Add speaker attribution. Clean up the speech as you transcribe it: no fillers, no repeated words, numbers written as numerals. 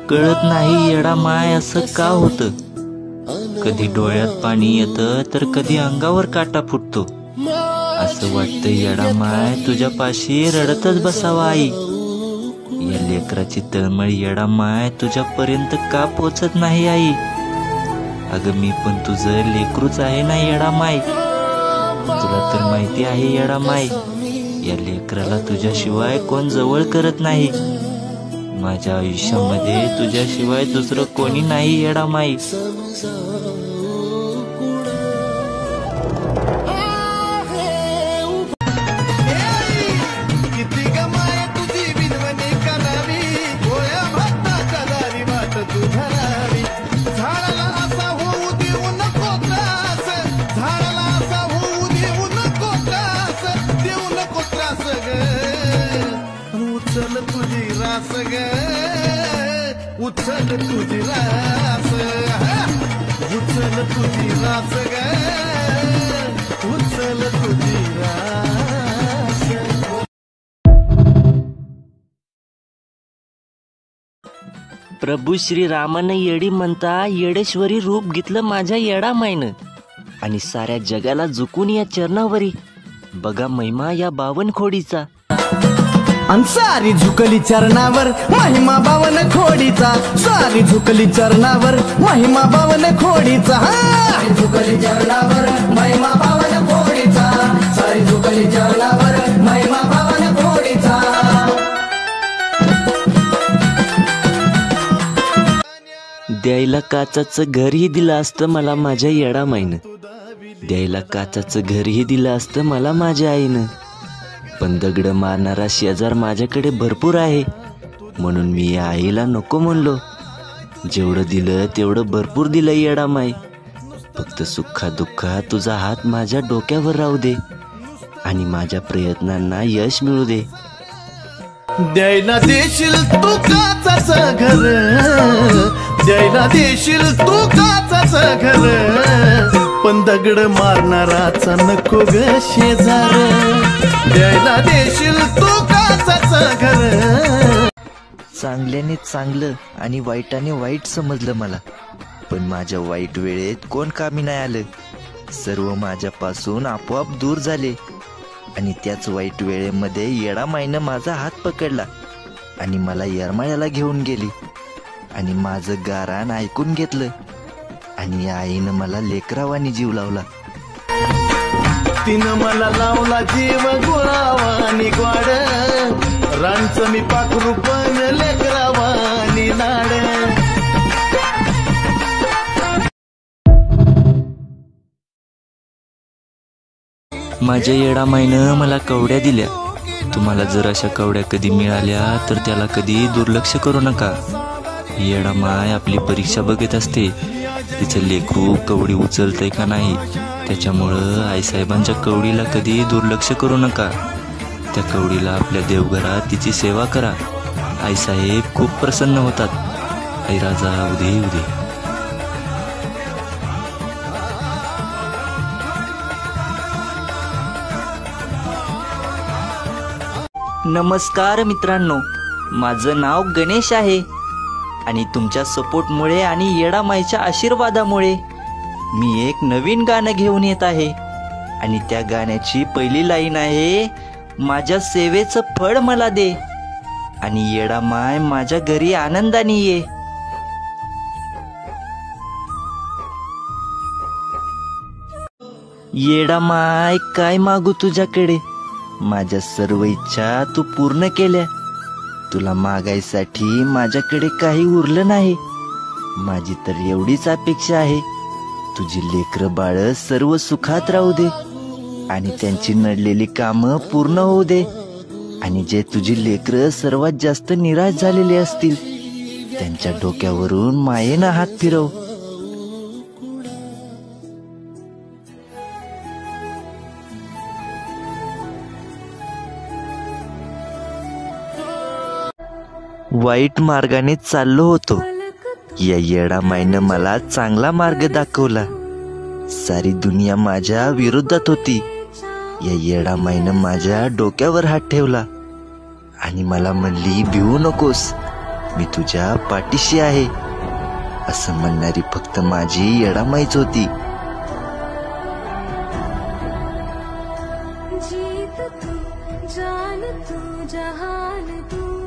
Speaker 1: कळत नाही येडा माय असं का होतं. कधी डोळ्यात पाणी येतं तर कधी अंगावर काटा फुटतो. असं वाटतं येडा माय तुझ्यापाशी रडतच बसावा आई. या लेकराची तळमळ येडा माय तुझ्यापर्यंत का पोचत नाही आई. अगं मी पण तुझं लेकरूच आहे ना येडा माय. तुला तर माहिती आहे येडा माय, या लेकराला तुझ्याशिवाय कोण जवळ करत नाही. माझ्या आयुष्यामध्ये तुझ्याशिवाय दुसरं कोणी नाही येडा माई.
Speaker 2: उचल तुझी रास, उचल तुझी रास ग, उचल तुझी रास.
Speaker 1: प्रभू श्रीरामानं येडी म्हणता येडेश्वरी रूप घेतलं माझ्या येडा मायनं. आणि साऱ्या जगाला झुकून या चरणावरी बघा महिमा या बावन खोडीचा.
Speaker 2: सारी झुकली चरणावर महिमा बावन खोडीचा, सारी झुकली चरणावर महिमा बावन खोडीचा. झुकली चरणावर महिमा बावन खोडीचा, सारी झुकली चरणावर महिमा बावन खोडीचा.
Speaker 1: द्यायला काचाचं घरही दिलं असतं मला माझ्या येडा माईनं. द्यायला काचाचं घरही दिलं असतं मला माझ्या आईनं. पण दगड मारणारा शेजार माझ्याकडे भरपूर आहे, म्हणून मी या आईला नको म्हणलो. जेवढं दिलं तेवढं भरपूर दिलं येडा माई. फक्त सुखा दुःखात तुझा हात माझ्या डोक्यावर राहू दे आणि माझ्या प्रयत्नांना यश मिळू दे.
Speaker 2: द्यायला देशील तू काचाचं घर, द्यायला देशील तू काचाचं घर, पण दगड मारणाराचा नको ग शेजार. द्यायला देशील तू काचाचं घर.
Speaker 1: चांगल्याने चांगलं आणि वाईटाने वाईट समजलं मला, पण माझ्या वाईट वेळेत कोण कामी नाही आलं. सर्व माझ्यापासून आपोआप दूर झाले. आणि त्याच वाईट वेळेमध्ये येडा माईनं माझा हात पकडला आणि मला येरमाळ्याला घेऊन गेली आणि माझं गाराण ऐकून घेतलं. आणि या आईनं मला लेकरावानी जीव लावला.
Speaker 2: तिनं मला लावला जीव गुळावानी ग्वाड, रांचं मी पाखरू पण लेकरावानी नाड.
Speaker 1: माझ्या येडा माईनं मला कवड्या दिल्या. तुम्हाला जर अशा कवड्या कधी मिळाल्या तर त्याला कधी दुर्लक्ष करू नका. येडा माय आपली परीक्षा बघत असते, तिचं लेकरू कवडी उचलतंय का नाही. त्याच्यामुळं आईसाहेबांच्या कवडीला कधी दुर्लक्ष करू नका. त्या कवडीला आपल्या देवघरात तिची सेवा करा. आईसाहेब खूप प्रसन्न होतात. आई राजा उदे उदे. नमस्कार मित्रांनो, माझं नाव गणेश आहे आणि तुमच्या सपोर्टमुळे आणि येडामाईच्या आशीर्वादामुळे मी एक नवीन गाणं घेऊन येत आहे. आणि त्या गाण्याची पहिली लाईन आहे, माझ्या सेवेचं फळ मला दे आणि येडामाय माझ्या घरी आनंदाने ये. येडामाय काय मागू तुझ्याकडे, माझ्या सर्व इच्छा तू पूर्ण केल्या. तुला मागायसाठी माझ्याकडे काही उरलं नाही. माझी तर एवढीच अपेक्षा आहे, तुझी लेकरं बाळ सर्व सुखात राहू दे आणि त्यांची नडलेली कामं पूर्ण होऊ दे. आणि जे तुझी लेकरं सर्वात जास्त निराश झालेले असतील त्यांच्या डोक्यावरून मायेनं हात फिरव. वाईट मार्गाने चाललो होतो, या येडा माईनं मला चांगला मार्ग दाखवला. सारी दुनिया माझ्या विरोधात होती, या येडा माईनं माझ्या डोक्यावर हात ठेवला आणि मला म्हणली भिवू नकोस, मी तुझ्या पाठीशी आहे असं म्हणणारी फक्त माझी येडामाईच होती.
Speaker 3: जीत तू जान तू जहान तू